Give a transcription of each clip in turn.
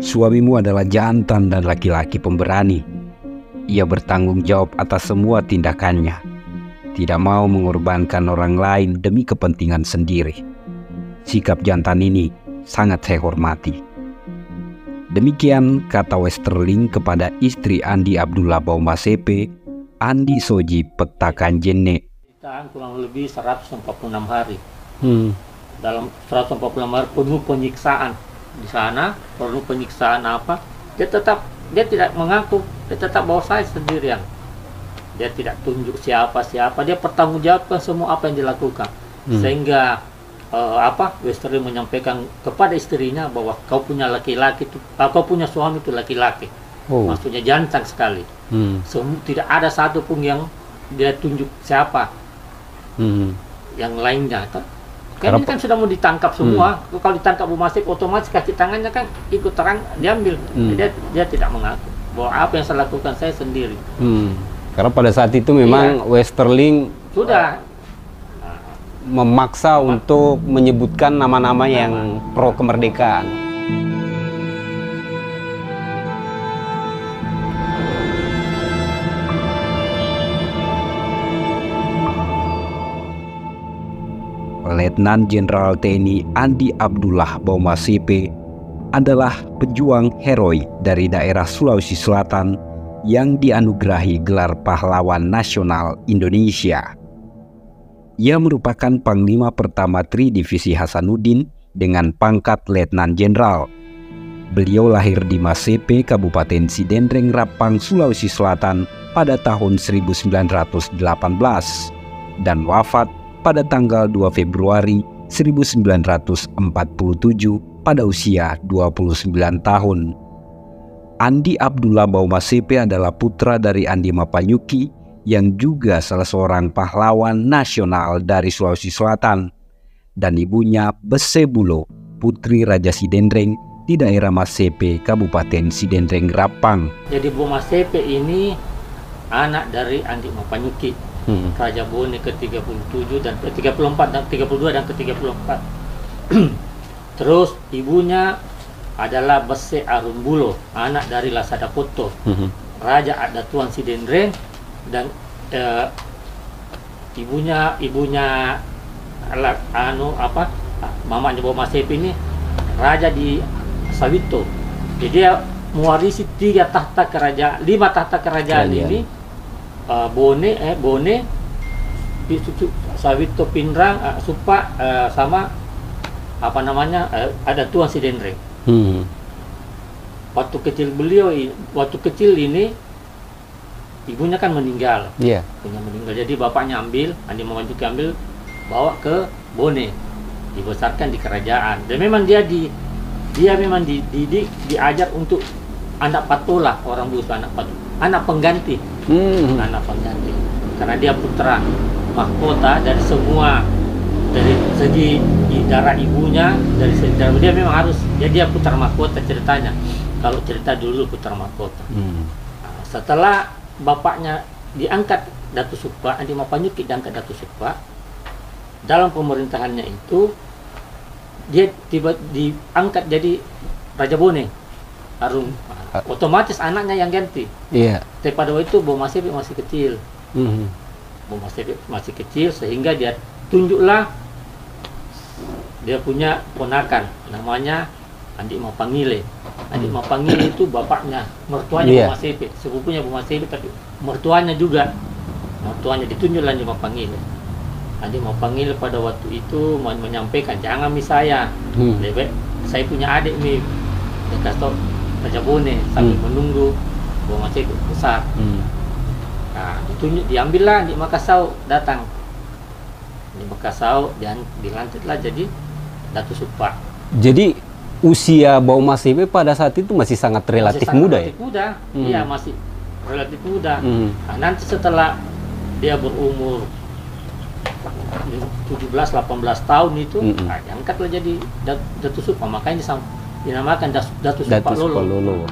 Suamimu adalah jantan dan laki-laki pemberani. Ia bertanggung jawab atas semua tindakannya. Tidak mau mengorbankan orang lain demi kepentingan sendiri. Sikap jantan ini sangat saya hormati. Demikian kata Westerling kepada istri Andi Abdullah Baumasepe, Andi Soji Petakan Jenne. Ditahan kurang lebih 146 hari. Dalam 146 hari penuh penyiksaan di sana, penuh penyiksaan apa? Dia tidak mengaku, dia tetap bawa saya sendirian. Dia tidak tunjuk siapa-siapa, dia bertanggungjawabkan semua apa yang dilakukan. Sehingga Westerling menyampaikan kepada istrinya bahwa kau punya laki-laki itu, kau punya suami itu laki-laki. Maksudnya jantan sekali. Tidak ada satu pun yang dia tunjuk siapa. Yang lainnya kan ini kan sudah mau ditangkap semua. Kalau ditangkap Baumasepe otomatis kaki tangannya kan ikut terang diambil. Dia tidak mengaku bahwa apa yang saya lakukan saya sendiri. Karena pada saat itu memang Westerling sudah memaksa untuk menyebutkan nama-nama yang pro kemerdekaan. Letnan Jenderal TNI Andi Abdullah Baumasepe adalah pejuang heroik dari daerah Sulawesi Selatan yang dianugerahi gelar Pahlawan Nasional Indonesia. Ia merupakan Panglima Pertama Tri Divisi Hasanuddin dengan pangkat Letnan Jenderal. Beliau lahir di Masepe, Kabupaten Sidendreng Rapang, Sulawesi Selatan pada tahun 1918 dan wafat pada tanggal 2 Februari 1947 pada usia 29 tahun. Andi Abdullah Baumasepe adalah putra dari Andi Mapanyuki yang juga salah seorang pahlawan nasional dari Sulawesi Selatan, dan ibunya Bese Bulo, putri Raja Sidendreng di daerah Masepe, Kabupaten Sidendreng Rapang. Jadi Baumasepe ini anak dari Andi Mapanyuki, Raja Bone ke-37 dan ke-34 dan 32 dan ke-34. Terus ibunya adalah Bese Arumbulo, anak dari Lasada Poto, Raja Adatuan Sidendreng, dan ibunya mamanya Baumasepe ini raja di Sawito. Jadi dia mewarisi 5 tahta kerajaan ini. Bone, Sawito, Pinrang, Supa, sama ada Tuan Sidendreng. Waktu kecil ini ibunya kan meninggal. Ibunya meninggal. Jadi bapaknya Andi Mapanyuki ambil, bawa ke Bone, dibesarkan di kerajaan. Dan memang dia memang dididik, diajar untuk anak patola, orang Busu, anak pengganti. Anak pengganti. Karena dia putra mahkota dari semua, dari segi darah ibunya, dari segi darah dia memang harus, dia putra mahkota ceritanya. Kalau cerita dulu putra mahkota. Setelah bapaknya diangkat Datu Sukpa, Andi Mapanyuki diangkat Datu Sukpa, dalam pemerintahannya itu dia diangkat jadi Raja Bone Arum. Otomatis anaknya yang ganti. Tapi pada waktu itu Baumasepe masih kecil. Baumasepe masih kecil sehingga dia tunjuklah dia punya ponakan namanya Andi Mapangile. Andi Mapangile itu bapaknya, mertuanya Baumasepe, sepupunya Baumasepe, tapi mertuanya juga. Mertuanya ditunjuklah Andi Mapangile. Andi Mapangile pada waktu itu menyampaikan, jangan saya, saya punya adik nih. Dia kasih Raja Bone sambil menunggu Baumasepe besar. Nah, diambillah di Makassau, datang di Makassau dan dilantiklah jadi Datu Sukpa. Jadi usia Baumasepe pada saat itu masih sangat relatif muda. Iya, masih relatif muda. Nah, nanti setelah dia berumur 17-18 tahun itu, diangkatlah jadi Datu Sukpa, makanya dinamakan Datu Sukpa Lolo.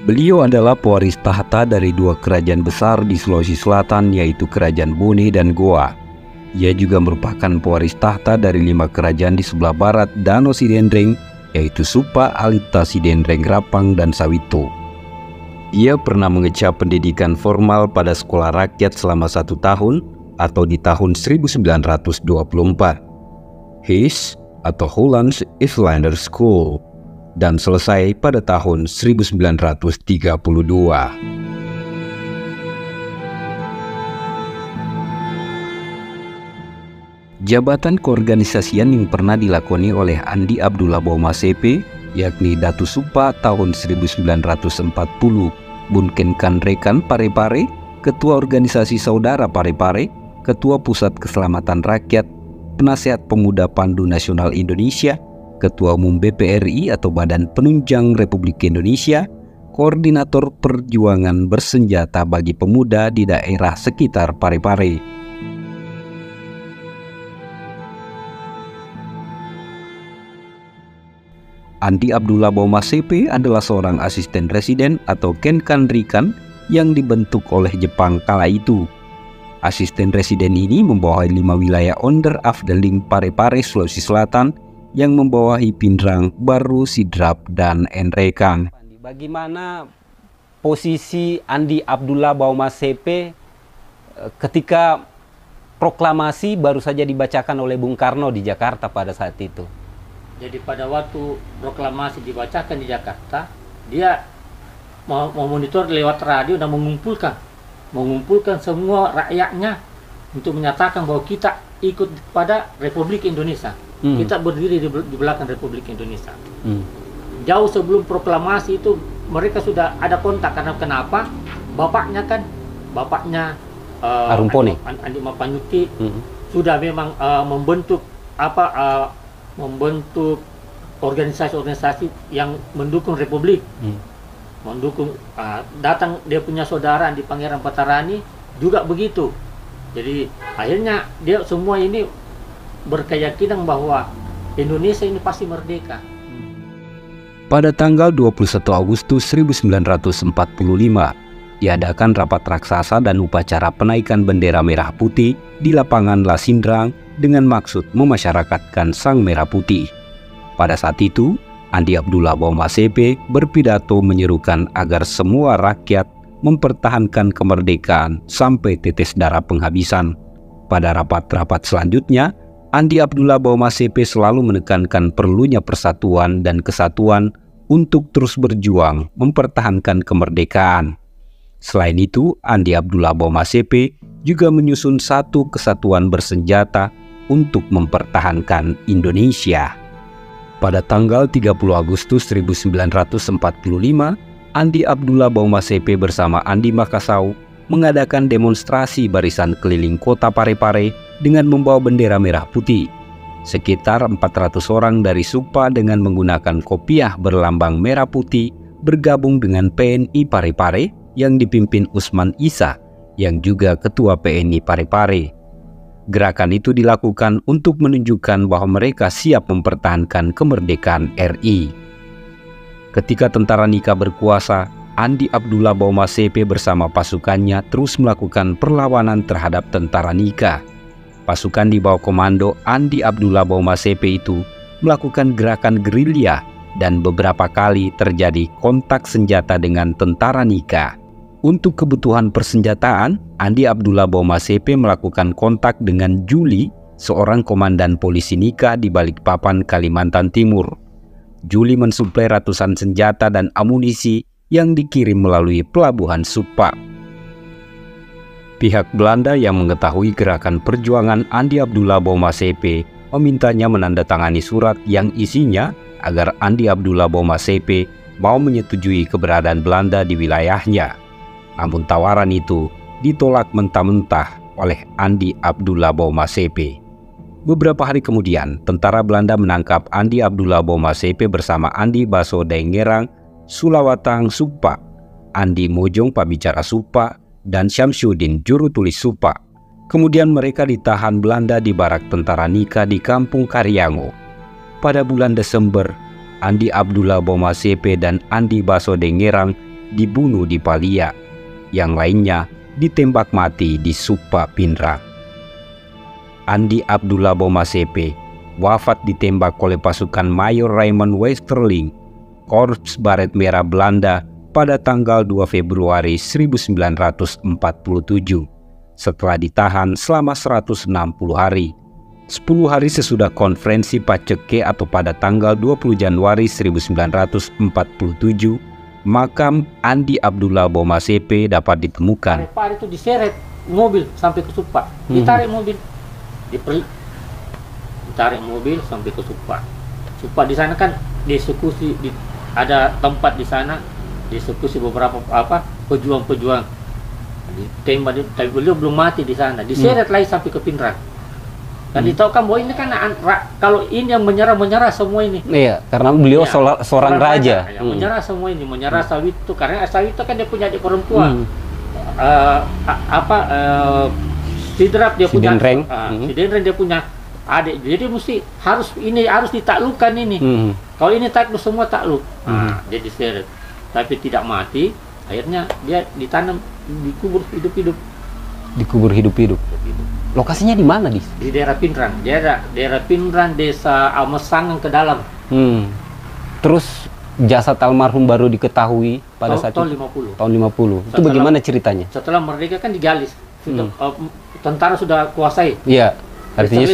Beliau adalah pewaris tahta dari 2 kerajaan besar di Sulawesi Selatan, yaitu Kerajaan Bone dan Goa. Ia juga merupakan pewaris tahta dari 5 kerajaan di sebelah barat Danau Sidendreng, yaitu Supa, Alita, Sidendreng, Rapang, dan Sawito. Ia pernah mengecap pendidikan formal pada sekolah rakyat selama 1 tahun atau di tahun 1924, HIS atau Hollands Islander School, dan selesai pada tahun 1932. Jabatan keorganisasian yang pernah dilakoni oleh Andi Abdullah Bauma CP yakni Datu Supa tahun 1940, Bunken Kanrekan Parepare, Ketua Organisasi Saudara Parepare, Ketua Pusat Keselamatan Rakyat, Penasehat Pemuda Pandu Nasional Indonesia, Ketua Umum BPRI atau Badan Penunjang Republik Indonesia, Koordinator Perjuangan Bersenjata bagi Pemuda di daerah sekitar Parepare. Andi Abdullah Bauma CP adalah seorang asisten residen atau Kenkanrikan yang dibentuk oleh Jepang kala itu. Asisten residen ini membawahi 5 wilayah Onder Afdeling Parepare, Sulawesi Selatan yang membawahi Pindrang, Baru, Sidrap, dan Enrekang. Bagaimana posisi Andi Abdullah Bauma CP ketika proklamasi baru saja dibacakan oleh Bung Karno di Jakarta pada saat itu? Jadi pada waktu proklamasi dibacakan di Jakarta, dia memonitor lewat radio dan mengumpulkan semua rakyatnya untuk menyatakan bahwa kita ikut pada Republik Indonesia. Kita berdiri di belakang Republik Indonesia. Jauh sebelum proklamasi itu mereka sudah ada kontak, karena kenapa? Bapaknya Arumponi, Andi Mapanyuki sudah memang membentuk organisasi-organisasi yang mendukung Republik, datang dia punya saudara di Pangeran Patarani juga begitu. Jadi akhirnya dia semua ini berkeyakinan bahwa Indonesia ini pasti merdeka. Pada tanggal 21 Agustus 1945 diadakan rapat raksasa dan upacara penaikan bendera merah putih di lapangan Lasindrang dengan maksud memasyarakatkan Sang Merah Putih. Pada saat itu, Andi Abdullah Bauma CP berpidato menyerukan agar semua rakyat mempertahankan kemerdekaan sampai tetes darah penghabisan. Pada rapat-rapat selanjutnya, Andi Abdullah Bauma CP selalu menekankan perlunya persatuan dan kesatuan untuk terus berjuang mempertahankan kemerdekaan. Selain itu, Andi Abdullah Bauma CP juga menyusun satu kesatuan bersenjata untuk mempertahankan Indonesia. Pada tanggal 30 Agustus 1945, Andi Abdullah Bauma CP bersama Andi Makassau mengadakan demonstrasi barisan keliling kota Parepare dengan membawa bendera merah putih. Sekitar 400 orang dari Supa dengan menggunakan kopiah berlambang merah putih bergabung dengan PNI Parepare yang dipimpin Usman Isa yang juga Ketua PNI Parepare. Gerakan itu dilakukan untuk menunjukkan bahwa mereka siap mempertahankan kemerdekaan RI. Ketika tentara Nika berkuasa, Andi Abdullah Bauma CP bersama pasukannya terus melakukan perlawanan terhadap tentara Nika. Pasukan di bawah komando Andi Abdullah Bauma CP itu melakukan gerakan gerilya dan beberapa kali terjadi kontak senjata dengan tentara Nika. Untuk kebutuhan persenjataan, Andi Abdullah Bauma CP melakukan kontak dengan Juli, seorang komandan polisi Nika di Balikpapan, Kalimantan Timur. Juli mensuplai ratusan senjata dan amunisi yang dikirim melalui pelabuhan Supa. Pihak Belanda yang mengetahui gerakan perjuangan Andi Abdullah Bauma CP memintanya menandatangani surat yang isinya agar Andi Abdullah Bauma CP mau menyetujui keberadaan Belanda di wilayahnya. Namun tawaran itu ditolak mentah-mentah oleh Andi Abdullah Bauma CP. Beberapa hari kemudian, tentara Belanda menangkap Andi Abdullah Bauma CP bersama Andi Baso Daengerang, Sulawatang Supa, Andi Mojong Pabicara Supa, dan Syamsuddin juru tulis Supa. Kemudian mereka ditahan Belanda di barak tentara Nika di Kampung Karyango. Pada bulan Desember, Andi Abdullah Bauma CP dan Andi Baso Daengerang dibunuh di Palia. Yang lainnya ditembak mati di Supa Pindrang. Andi Abdullah Bauma CP wafat ditembak oleh pasukan Mayor Raymond Westerling, Korps Baret Merah Belanda pada tanggal 2 Februari 1947 setelah ditahan selama 160 hari. 10 hari sesudah konferensi Paceke atau pada tanggal 20 Januari 1947, makam Andi Abdullah Boma CP dapat ditemukan. Pare itu diseret mobil sampai ke Supa, ditarik mobil, ditarik mobil sampai ke Supa. Supa di sana kan dieksekusi, ada tempat di sana dieksekusi beberapa pejuang-pejuang. Ditembak, tapi beliau belum mati di sana, diseret lagi sampai ke Pinrang. Dan ditahu kan bahwa ini kan kalau ini yang menyerah semua ini. Iya, karena beliau seorang raja. Yang menyerah semua ini, menyerah Sawito, karena Sawito kan dia punya adik perempuan. Sidrap dia punya, Sidenreng dia punya adik. Jadi harus ditaklukkan ini. Kalau ini takluk semua takluk. Dia diseret, tapi tidak mati. Akhirnya dia ditanam, dikubur hidup-hidup. Dikubur hidup-hidup. Lokasinya di mana, Dis? Di daerah Pinrang. Daerah Pinrang, desa Amesangan ke dalam. Terus jasad almarhum baru diketahui pada saat tahun 50. Tahun 50. Itu bagaimana ceritanya? Setelah merdeka kan digali. Tentara sudah kuasai. Iya. Artinya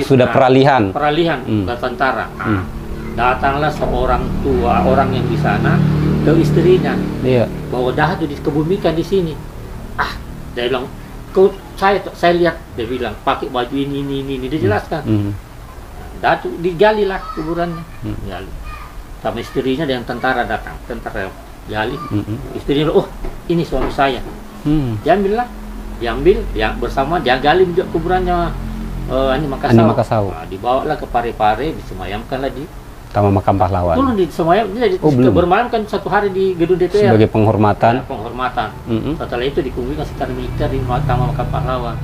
sudah peralihan. Peralihan ke tentara. Datanglah seorang tua orang yang di sana ke istrinya. Iya. Bahwa dah itu dikebumikan di sini. Dia bilang, saya lihat, dia bilang pakai baju ini dia jelaskan. Datu digali lah kuburannya, gali. Sama istrinya dan tentara datang, tentara gali. Istrinya, oh ini suami saya. Diambil, yang bersama dia gali juga kuburannya Andi Makassau. Dibawalah ke Pare-Pare, disemayamkanlah di Taman Makam Pahlawan. Belum disemayam, dia bermalam kan 1 hari di gedung DPR. Sebagai penghormatan. Penghormatan. Setelah itu dikumpulkan secara militer di Taman Makam Pahlawan.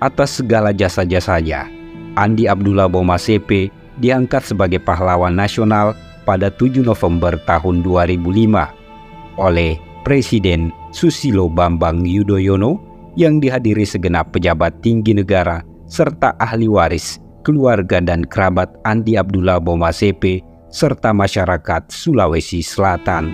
Atas segala jasa-jasanya, Andi Abdullah Boma CP diangkat sebagai pahlawan nasional pada 7 November tahun 2005 oleh Presiden Susilo Bambang Yudhoyono yang dihadiri segenap pejabat tinggi negara serta ahli waris, keluarga dan kerabat Andi Abdullah Boma CP serta masyarakat Sulawesi Selatan.